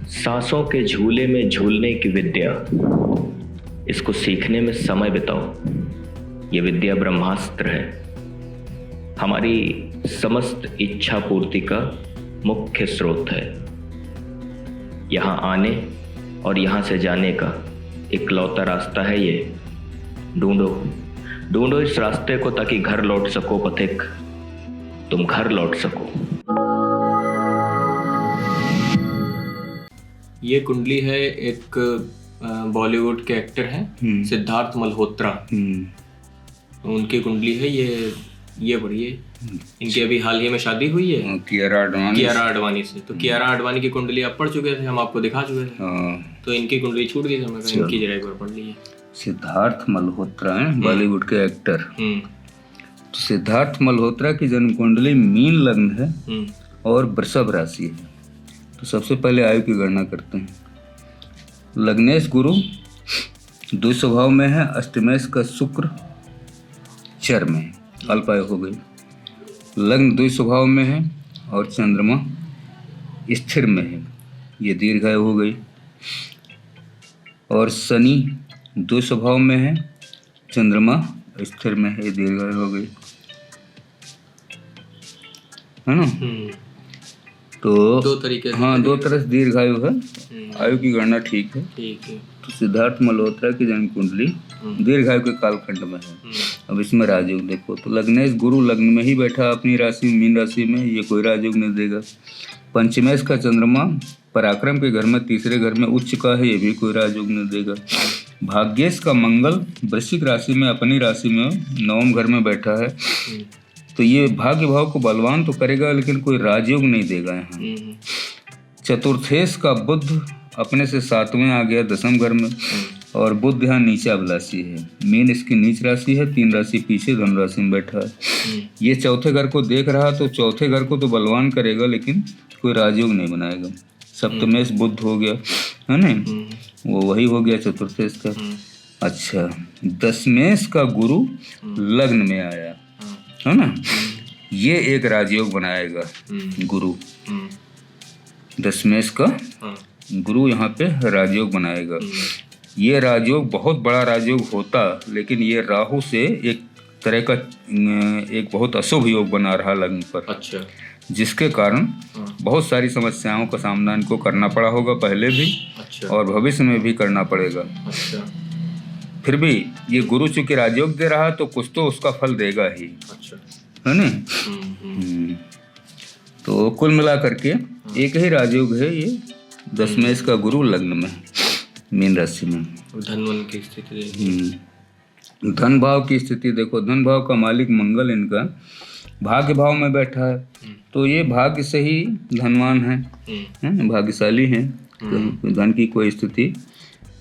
सांसों के झूले में झूलने की विद्या, इसको सीखने में समय बिताओ। ये विद्या ब्रह्मास्त्र है, हमारी समस्त इच्छा पूर्ति का मुख्य स्रोत है। यहाँ आने और यहाँ से जाने का इकलौता रास्ता है ये। ढूंढो ढूंढो इस रास्ते को, ताकि घर लौट सको पथिक, तुम घर लौट सको। ये कुंडली है, एक बॉलीवुड के एक्टर हैं सिद्धार्थ मल्होत्रा। उनकी कुंडली है ये पढ़िए। इनकी अभी हाल ही में शादी हुई है कियारा आडवाणी से। तो कियारा आडवाणी की कुंडली आप पढ़ चुके थे, हम आपको दिखा चुके थे। तो इनकी कुंडली छूट गई, हमें इनकी जगह एक बार पढ़ ली। सिद्धार्थ मल्होत्रा हैं बॉलीवुड के एक्टर। तो सिद्धार्थ मल्होत्रा की जन्म कुंडली मीन लग्न है और वृषभ राशि है। तो सबसे पहले आयु की गणना करते हैं। लग्नेश गुरु द्विज स्वभाव में है, अष्टमेश का शुक्र चर में है, अल्पायु हो गई। लग्न द्विज स्वभाव में है और चंद्रमा स्थिर में है, ये दीर्घायु हो गई। और शनि द्विज स्वभाव में है, चंद्रमा स्थिर में है, दीर्घायु हो गई, है ना। तो दो तरीके से, हाँ, दो तरह से दीर्घायु है। आयु की गणना ठीक है। तो सिद्धार्थ मल्होत्रा की जन्म कुंडली दीर्घायु के कालखंड में है। अब इसमें राजयोग देखो, तो लग्नेश गुरु लग्न में ही बैठा अपनी राशि मीन राशि में, ये कोई राजयोग नहीं देगा। पंचमेश का चंद्रमा पराक्रम के घर में तीसरे घर में उच्च का है, ये भी कोई राजयोग नहीं देगा। भाग्येश का मंगल वृश्चिक राशि में अपनी राशि में नवम घर में बैठा है, तो ये भाग्य भाव को बलवान तो करेगा, लेकिन कोई राजयोग नहीं देगा यहाँ। चतुर्थेश का बुध अपने से सातवें आ गया दसम घर में, और बुध यहाँ नीचा अभिलाषी है। मीन इसकी नीच राशि है, 3 राशि पीछे धन राशि में बैठा है। ये चौथे घर को देख रहा, तो चौथे घर को तो बलवान करेगा, लेकिन कोई राजयोग नहीं बनाएगा। सप्तमेश बुध हो गया, है ना, वो वही हो गया चतुर्थेश का। अच्छा, दशमेश का गुरु लग्न में आया, है ना, ये एक राजयोग बनाएगा गुरु। दशमेश का गुरु यहाँ पे राजयोग बनाएगा। ये राजयोग बहुत बड़ा राजयोग होता, लेकिन ये राहु से एक तरह का एक बहुत अशुभ योग बना रहा लग्न पर। अच्छा। जिसके कारण बहुत सारी समस्याओं का सामना इनको करना पड़ा होगा पहले भी। अच्छा। और भविष्य में भी करना पड़ेगा। अच्छा। फिर भी ये गुरु चूंकि राजयोग दे रहा, तो कुछ तो उसका फल देगा ही। अच्छा। है ना। तो कुल मिला करके एक ही राजयोग है ये, दशमेश का गुरु लग्न में मीन राशि में। धन की स्थिति, धन भाव की स्थिति देखो। धन भाव का मालिक मंगल इनका भाग्य भाव में बैठा है, तो ये भाग्य से ही धनवान है, भाग्यशाली है। तो धन की कोई स्थिति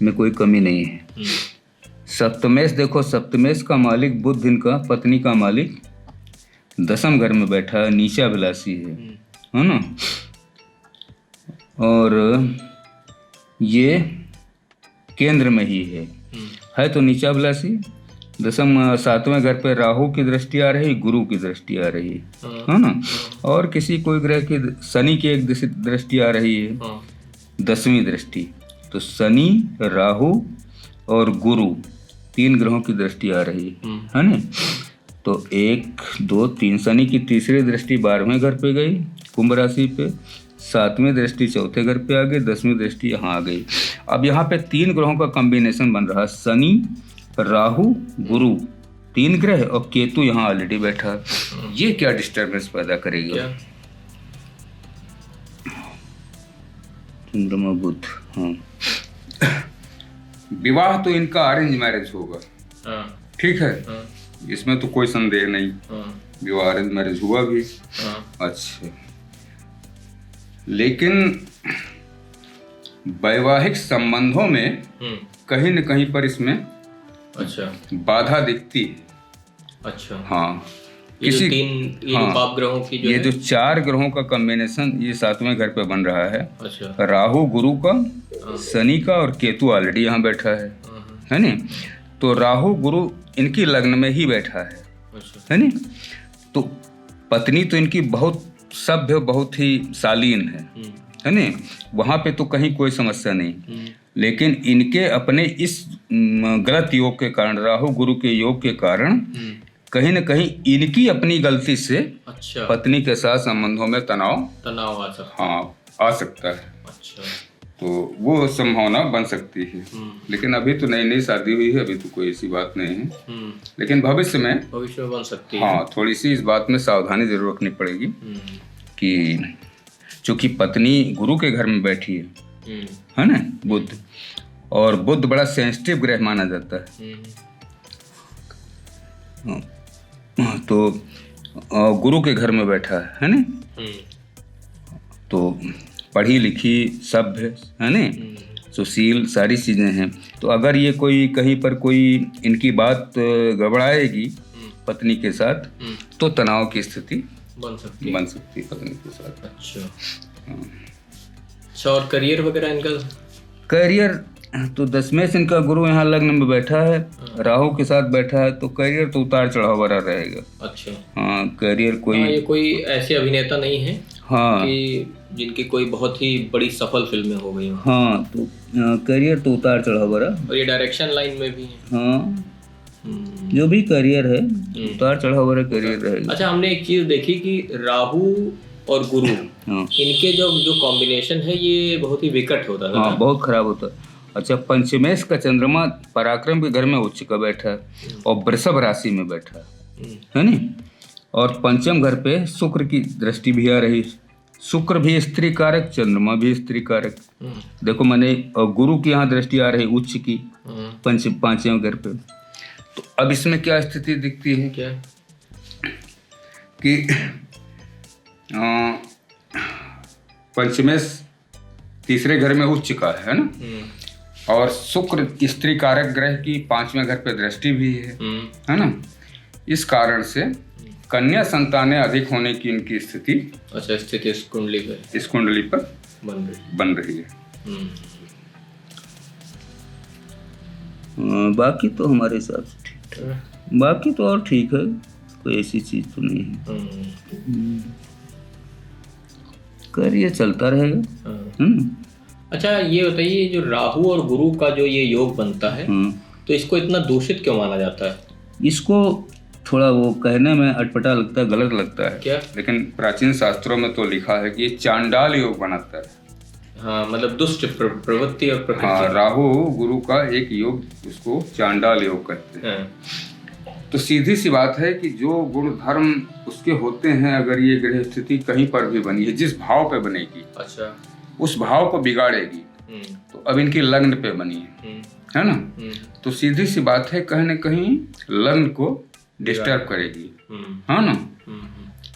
में कोई कमी नहीं है। सप्तमेश देखो, सप्तमेश का मालिक बुध इनका पत्नी का मालिक दसम घर में बैठा है, नीचा अभिलाषी है ना। और ये केंद्र में ही है तो नीचा अभिलाषी। दसम सातवें घर पे राहु की दृष्टि आ रही, गुरु की दृष्टि आ रही है ना। और किसी कोई ग्रह की, शनि की एक दृष्टि आ रही है, 10वीं दृष्टि। तो शनि, राहु और गुरु 3 ग्रहों की दृष्टि आ रही है ना। तो 1, 2, 3, शनि की तीसरी दृष्टि 12वें घर पे गई कुंभ राशि पे, 7वीं दृष्टि चौथे घर पे आ गई, 10वीं दृष्टि यहाँ आ गई। अब यहाँ पे 3 ग्रहों का कॉम्बिनेशन बन रहा है, शनि, राहु, गुरु, 3 ग्रह, और केतु यहाँ ऑलरेडी बैठा है। ये क्या डिस्टर्बेंस पैदा करेगा? चंद्रमा बुध। हाँ, विवाह तो इनका अरेंज मैरिज होगा, ठीक है, इसमें तो कोई संदेह नहीं। विवाह अरेंज मैरिज हुआ भी। अच्छा, लेकिन वैवाहिक संबंधों में कहीं न कहीं पर इसमें बाधा दिखती है। अच्छा। हाँ, किसी पाप ग्रहों की ये जो 4 ग्रहों का कॉम्बिनेशन ये 7वें घर पे बन रहा है। अच्छा। राहु गुरु का, शनि का, और केतु ऑलरेडी यहाँ बैठा है ना। तो राहु गुरु इनकी लग्न में ही बैठा है ना। तो पत्नी तो इनकी बहुत सभ्य, बहुत ही शालीन है ना, वहाँ पे तो कहीं कोई समस्या नहीं। लेकिन इनके अपने इस गलत योग के कारण, राहु गुरु के योग के कारण कहीं न कहीं इनकी अपनी गलती से अच्छा पत्नी के साथ संबंधों में तनाव आ सकता है। हाँ, आ सकता है। अच्छा, तो वो संभावना बन सकती है। लेकिन अभी तो नई नई शादी हुई है, अभी तो कोई ऐसी बात नहीं है। लेकिन भविष्य में बन सकती है। हाँ, थोड़ी सी इस बात में सावधानी जरूर रखनी पड़ेगी कि चूंकि पत्नी गुरु के घर में बैठी है ना, बुध, और बुध बड़ा सेंसिटिव ग्रह माना जाता है। तो गुरु के घर में बैठा है ना, तो पढ़ी लिखी सभ्य है ना, सुशील, सारी चीजें हैं। तो अगर ये कोई कहीं पर कोई इनकी बात गड़बड़ाएगी पत्नी के साथ, तो तनाव की स्थिति बन सकती है पत्नी के साथ। अच्छा, और करियर वगैरह इनका? करियर तो 10वें से इनका गुरु यहाँ लग्न में बैठा है, राहु के साथ बैठा है, तो करियर तो उतार चढ़ाव भरा रहेगा। अच्छा, हाँ, करियर कोई ये कोई ऐसे अभिनेता नहीं है हाँ कि जिनकी कोई बहुत ही बड़ी सफल फिल्में हो गई हो। हाँ, तो करियर तो उतार चढ़ाव भरा। और ये डायरेक्शन लाइन में भी है। हाँ, जो भी करियर है उतार चढ़ाव भरा करियर रहेगा। अच्छा, हमने एक चीज देखी कि राहु और गुरु इनके जो कॉम्बिनेशन है ये बहुत ही विकट होता है। हाँ, बहुत खराब होता है। अच्छा, पंचमेश का चंद्रमा पराक्रम के घर में उच्च का बैठा है और वृषभ राशि में बैठा है ना, और पंचम घर पे शुक्र की दृष्टि भी आ रही। शुक्र भी स्त्री कारक, चंद्रमा भी स्त्री कारक। देखो मैंने, और गुरु की यहाँ दृष्टि आ रही उच्च की पांचवें घर पे। तो अब इसमें क्या स्थिति दिखती है क्या कि पंचमेश तीसरे घर में उच्च का है ना, और शुक्र स्त्री कारक ग्रह की पांचवें घर पे दृष्टि भी है ना। इस कारण से कन्या संतानें अधिक होने की इनकी स्थिति स्थिति इस कुंडली पर बन रही है। बाकी तो हमारे हिसाब से ठीक है, बाकी तो और ठीक है, कोई ऐसी चीज तो नहीं है। करियर चलता रहेगा। अच्छा, ये बताइए, जो राहु और गुरु का जो ये योग बनता है, तो इसको इतना दूषित क्यों माना जाता है? इसको थोड़ा वो कहने में अटपटा लगता है, गलत लगता है क्या? लेकिन प्राचीन शास्त्रों में तो लिखा है कि ये चांडाल योग बनाता है। हाँ, मतलब दुष्ट प्रवृत्ति और प्रकृति। हाँ, राहु गुरु का एक योग, उसको चांडाल योग कहते हैं। तो सीधी सी बात है कि जो गुण धर्म उसके होते हैं, अगर ये ग्रह स्थिति कहीं पर भी बनी है, जिस भाव पे बनेगी, अच्छा, उस भाव को बिगाड़ेगी। तो अब इनकी लग्न पे बनी है ना, तो सीधी सी बात है कहीं न कहीं लग्न को डिस्टर्ब करेगी, है ना।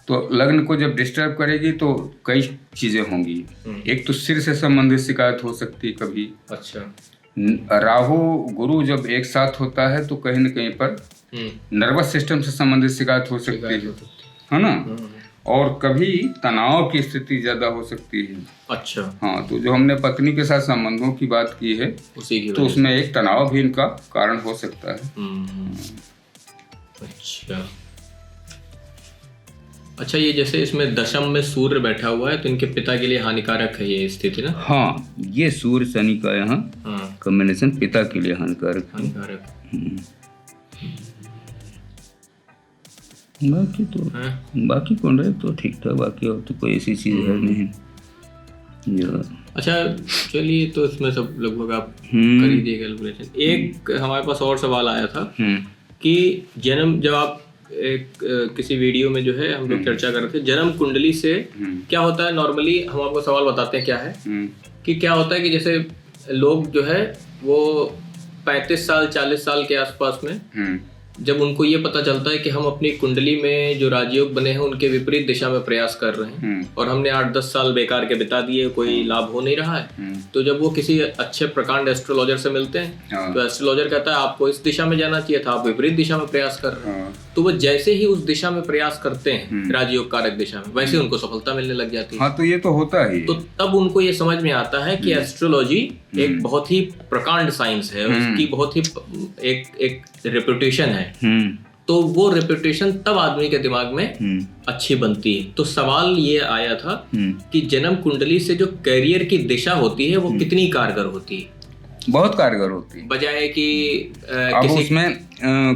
तो लग्न को जब डिस्टर्ब करेगी तो कई चीजें होंगी। एक तो सिर से संबंधित शिकायत हो सकती है कभी। अच्छा, राहु गुरु जब एक साथ होता है तो कहीं न कहीं पर नर्वस सिस्टम से संबंधित शिकायत हो सकती है ना, और कभी तनाव की स्थिति ज्यादा हो सकती है। अच्छा, हाँ, तो जो हमने पत्नी के साथ संबंधों की बात की है, तो उसमें एक तनाव भी इनका कारण हो सकता है। अच्छा, ये जैसे इसमें दशम में सूर्य बैठा हुआ है, तो इनके पिता के लिए हानिकारक है ये स्थिति ना? हाँ, ये सूर्य शनि का यहाँ कॉम्बिनेशन पिता के लिए हानिकारक। बाकी कौन रहे तो ठीक था, बाकी और तो कोई ऐसी चीज है नहीं। अच्छा, चलिए, तो इसमें सब लगभग आप कर ही दिए कैलकुलेशन। एक हमारे पास और सवाल आया था कि जन्म, जब आप किसी वीडियो में जो है हम लोग चर्चा कर रहे थे जन्म कुंडली से क्या होता है। नॉर्मली हम आपको सवाल बताते हैं क्या है कि क्या होता है कि जैसे लोग जो है वो 35 साल 40 साल के आसपास में जब उनको ये पता चलता है कि हम अपनी कुंडली में जो राजयोग बने हैं उनके विपरीत दिशा में प्रयास कर रहे हैं और हमने 8-10 साल बेकार के बिता दिए, कोई लाभ हो नहीं रहा है, तो जब वो किसी अच्छे प्रकांड एस्ट्रोलॉजर से मिलते हैं तो एस्ट्रोलॉजर कहता है आपको इस दिशा में जाना चाहिए था, आप विपरीत दिशा में प्रयास कर रहे हैं। तो वो जैसे ही उस दिशा में प्रयास करते हैं राजयोग कारक दिशा में, वैसे उनको सफलता मिलने लग जाती है। हाँ, तो ये तो होता ही। तो तब उनको ये समझ में आता है कि एस्ट्रोलॉजी एक बहुत ही प्रकांड साइंस है, उसकी बहुत ही एक रेपुटेशन है। तो वो रेपुटेशन तब आदमी के दिमाग में अच्छी बनती है। तो सवाल ये आया था कि जन्म कुंडली से जो करियर की दिशा होती है वो कितनी कारगर होती है? बहुत कारगर होती है, बजाय कि अब उसमें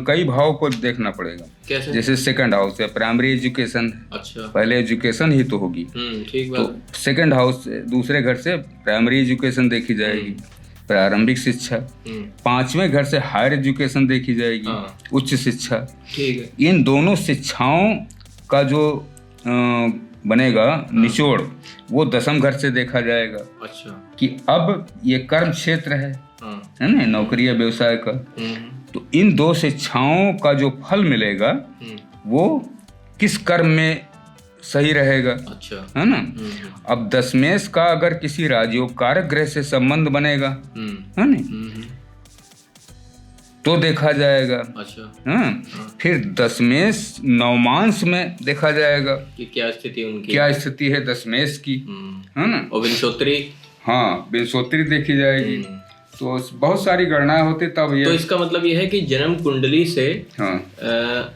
कई भाव को देखना पड़ेगा। कैसे? जैसे सेकंड हाउस है, प्राइमरी एजुकेशन। अच्छा, पहले एजुकेशन ही तो होगी। ठीक बात। तो सेकंड हाउस से, दूसरे घर से प्राइमरी एजुकेशन देखी जाएगी, प्रारंभिक शिक्षा। पांचवें घर से हायर एजुकेशन देखी जाएगी, उच्च शिक्षा। ठीक है। इन दोनों शिक्षाओं का जो बनेगा निचोड़, वो दसम घर से देखा जाएगा। अच्छा, कि अब ये कर्म क्षेत्र है ना, नौकरी या व्यवसाय का। तो इन दो शिक्षाओं का जो फल मिलेगा वो किस कर्म में सही रहेगा। अच्छा, है ना। अब दशमेश का अगर किसी राजयोग कारक ग्रह से संबंध बनेगा, है ना, तो देखा जाएगा। अच्छा, हाँ। फिर दशमेश नवमांश में देखा जाएगा कि क्या स्थिति उनकी, क्या स्थिति है दशमेश की, है ना। और विंशोत्तरी, हाँ, विंशोत्तरी देखी जाएगी। तो बहुत सारी गणनाएं होती तब ये। तो इसका मतलब ये है कि जन्म कुंडली से हाँ,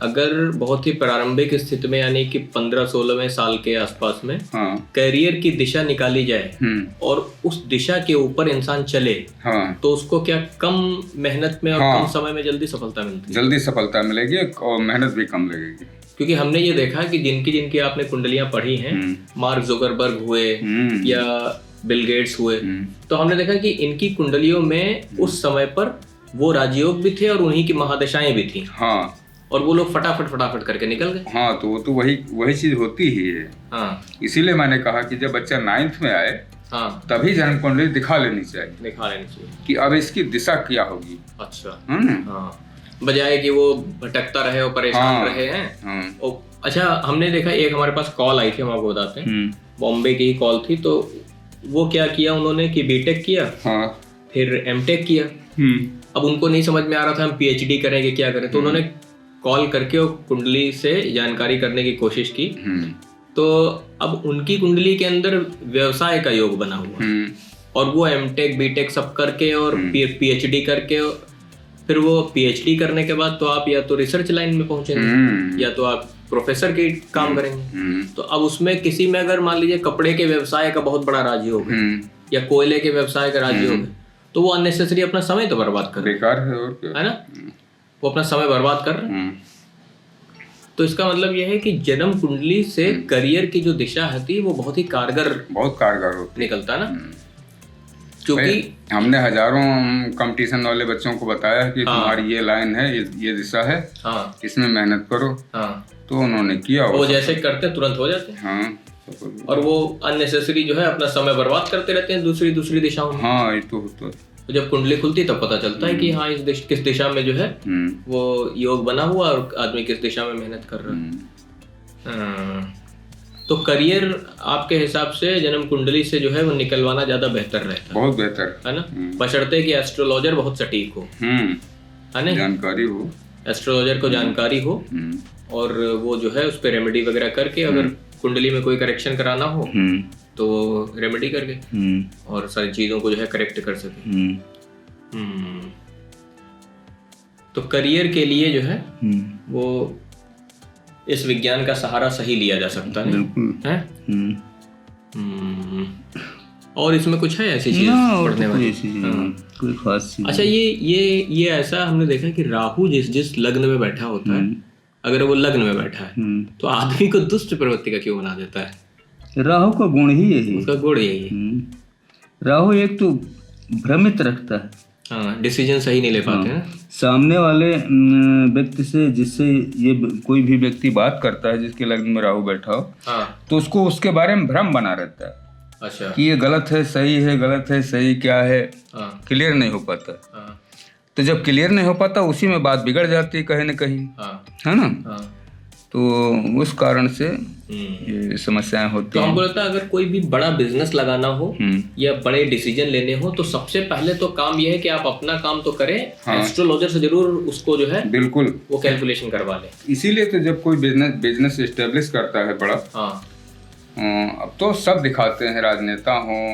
अगर बहुत ही प्रारंभिक स्थिति में यानी कि 15-16वें साल के आसपास में हाँ, करियर की दिशा निकाली जाए और उस दिशा के ऊपर इंसान चले, हाँ, तो उसको क्या कम मेहनत में और हाँ, कम समय में जल्दी सफलता मिलती है? जल्दी सफलता मिलेगी और मेहनत भी कम लगेगी। क्योंकि हमने ये देखा कि जिनकी आपने कुंडलियां पढ़ी हैं, मार्क जुकरबर्ग हुए या बिल गेट्स हुए, तो हमने देखा कि इनकी कुंडलियों में उस समय पर वो राजयोग भी थे और उन्हीं की महादशाएं भी थी। हाँ, और वो लोग फटाफट करके निकल गए। हाँ, तो वो तो वही चीज होती ही है। हाँ, इसीलिए मैंने कहा कि जब बच्चा 9th में आए, हाँ, तभी जन्म कुंडली दिखा लेनी चाहिए कि अब इसकी दिशा क्या होगी। अच्छा, हाँ, बजाय कि वो भटकता रहे और परेशान रहे हैं। हाँ। अच्छा, हमने देखा एक हमारे पास कॉल आई थी, हम आपको बताते हैं, बॉम्बे की ही कॉल थी। तो वो क्या किया उन्होंने कि बीटेक किया, हाँ, फिर एमटेक किया। अब उनको नहीं समझ में आ रहा था हम पीएचडी करेंगे क्या करें, तो उन्होंने कॉल करके वो कुंडली से जानकारी करने की कोशिश की। तो अब उनकी कुंडली के अंदर व्यवसाय का योग बना हुआ और वो एमटेक बीटेक सब करके और पीएचडी करके, फिर वो पीएचडी करने के बाद तो आप या तो रिसर्च लाइन में पहुंचेंगे या तो आप प्रोफेसर के काम करेंगे। तो अब उसमें किसी में अगर मान लीजिए कपड़े के व्यवसाय का बहुत बड़ा राजयोग है या कोयले के व्यवसाय का राजयोग है, तो वो अननेसेसरी अपना समय तो बर्बाद कर बेकार है, और क्या है ना, वो अपना समय बर्बाद कर रहे हैं। तो इसका मतलब यह है कि जन्म कुंडली से करियर की जो दिशा होती वो बहुत कारगर होती निकलता ना। क्योंकि हमने हजारों कंपटीशन वाले बच्चों को बताया कि तुम्हारी ये लाइन है, ये दिशा है, इसमें मेहनत करो। तो उन्होंने किया, वो जैसे करते तुरंत हो जाते। और वो अननेसेसरी जो है अपना समय बर्बाद करते रहते हैं दूसरी दिशाओं में। हाँ, ये तो होता है। तो जब कुंडली खुलती तब पता चलता है कि हाँ किस दिशा में जो है वो योग बना हुआ और आदमी किस दिशा में मेहनत कर रहा है। तो करियर आपके हिसाब से जन्म कुंडली से जो है वो निकलवाना ज्यादा बेहतर रहता है। बहुत बेहतर है ना, बशर्ते कि एस्ट्रोलॉजर बहुत सटीक हो, है ना, जानकारी हो, एस्ट्रोलॉजर को जानकारी हो और वो जो है उस पर रेमेडी वगैरह करके, अगर कुंडली में कोई करेक्शन कराना हो तो रेमेडी करके और सारी चीजों को जो है करेक्ट कर सके। तो करियर के लिए जो है वो इस विज्ञान का सहारा सही लिया जा सकता है। और इसमें कुछ है ऐसी चीज पढ़ने वाली? कोई खास चीज? अच्छा, ये ऐसा हमने देखा कि राहु जिस लग्न में बैठा होता है, अगर वो लग्न में बैठा है तो आदमी को दुष्ट प्रवृत्ति का क्यों बना देता है? राहु का गुण ही यही, उसका गुण यही है। राहु एक तो भ्रमित रखता है, हाँ, डिसीजन सही नहीं ले पाते हैं। सामने वाले व्यक्ति से, जिससे ये कोई भी व्यक्ति बात करता है जिसके लग्न में राहु बैठा हो, तो उसको उसके बारे में भ्रम बना रहता है। अच्छा, कि ये गलत है, सही है, गलत है, सही क्या है, क्लियर नहीं हो पाता। तो जब क्लियर नहीं हो पाता उसी में बात बिगड़ जाती है कहीं न कहीं, है ना। तो उस कारण से ये समस्याएं होती हैं। तो हमको लगता है अगर कोई भी बड़ा बिजनेस लगाना हो या बड़े डिसीजन लेने हो तो सबसे पहले तो काम ये है कि आप अपना काम तो करें, एस्ट्रोलॉजर से जरूर उसको जो है बिल्कुल वो कैलकुलेशन करवा लें। इसीलिए तो जब कोई बिजनेस एस्टेब्लिश करता है बड़ा, अब तो सब दिखाते हैं, राजनेता हों,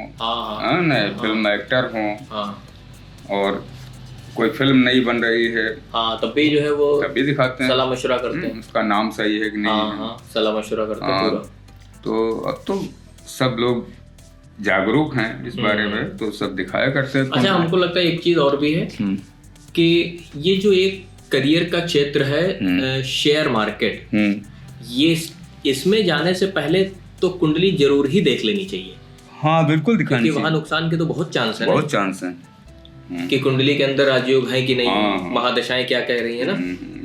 फिल्म एक्टर हों, और कोई फिल्म नई बन रही है, हाँ तब भी जो है वो तब भी दिखाते हैं, सलाह मशवरा करते हैं, उसका नाम सही है कि नहीं हाँ है। हाँ सलाह मशवरा करते हैं हाँ, पूरा। तो अब तो सब लोग जागरूक हैं इस बारे में, तो सब दिखाया करते हैं। अच्छा, हमको लगता है एक चीज और भी है कि ये जो एक करियर का क्षेत्र है शेयर मार्केट, ये इसमें जाने से पहले तो कुंडली जरूर ही देख लेनी चाहिए। हाँ बिल्कुल दिखानी क्योंकि चाहिए, वहाँ नुकसान के तो बहुत चांस है, बहुत चांस है कि कुंडली के अंदर राजयोग है कि नहीं, हाँ, महादशाएं क्या कह रही है ना।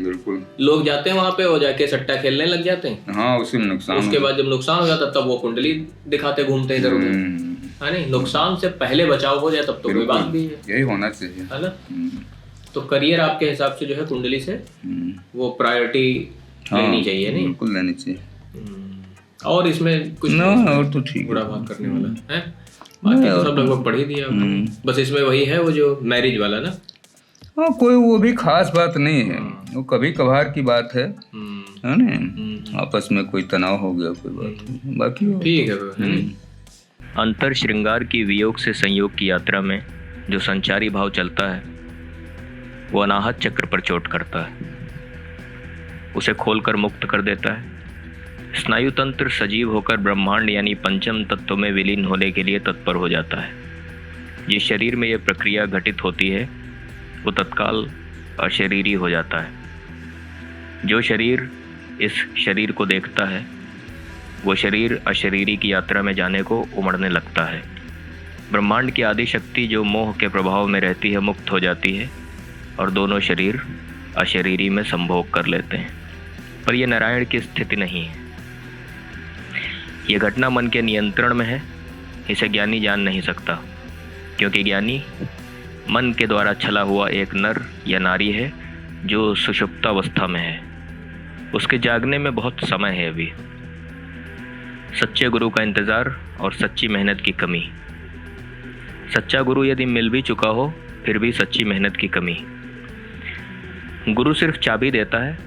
बिल्कुल। लोग जाते हैं वहाँ पे और जाके सट्टा खेलने लग जाते हैं, हाँ उसी में नुकसान, उसके बाद जब नुकसान हो जाता तब वो कुंडली दिखाते घूमते इधर उधर, है नहीं। नुकसान से पहले बचाव हो जाए तब तो कोई बात भी है, यही होना चाहिए, है ना। तो करियर आपके हिसाब से जो है कुंडली से वो प्रायोरिटी लेनी चाहिए, नहीं बिल्कुल लेनी चाहिए। और इसमें कुछ ना और तो ठीक बड़ा भाग करने वाला है, बाकी तो सब लगभग पढ़ ही दिया आपने। बस इसमें वही है वो जो मैरिज वाला ना, हाँ कोई वो भी खास बात नहीं है, वो कभी कभार की बात है ना, आपस में कोई तनाव हो गया कोई बात नहीं, बाकी ठीक है। अंतर श्रृंगार की वियोग से संयोग की यात्रा में जो संचारी भाव चलता है वो अनाहत चक्र पर चोट करता है, उसे खोलकर मुक्त कर देता है। स्नायु तंत्र सजीव होकर ब्रह्मांड यानी पंचम तत्व में विलीन होने के लिए तत्पर हो जाता है। ये शरीर में यह प्रक्रिया घटित होती है वो तत्काल अशरीरी हो जाता है। जो शरीर इस शरीर को देखता है वो शरीर अशरीरी की यात्रा में जाने को उमड़ने लगता है। ब्रह्मांड की आदि शक्ति जो मोह के प्रभाव में रहती है मुक्त हो जाती है और दोनों शरीर अशरीरी में संभोग कर लेते हैं। पर यह नारायण की स्थिति नहीं है, यह घटना मन के नियंत्रण में है। इसे ज्ञानी जान नहीं सकता, क्योंकि ज्ञानी मन के द्वारा छला हुआ एक नर या नारी है जो सुषुप्तावस्था में है। उसके जागने में बहुत समय है अभी। सच्चे गुरु का इंतज़ार और सच्ची मेहनत की कमी। सच्चा गुरु यदि मिल भी चुका हो फिर भी सच्ची मेहनत की कमी। गुरु सिर्फ चाबी देता है,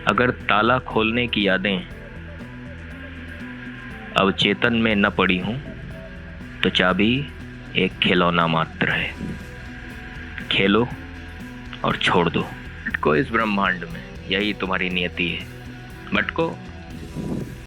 अगर ताला खोलने की यादें अब चेतन में न पड़ी हूं तो चाबी एक खिलौना मात्र है। खेलो और छोड़ दो। भटको इस ब्रह्मांड में, यही तुम्हारी नियति है। भटको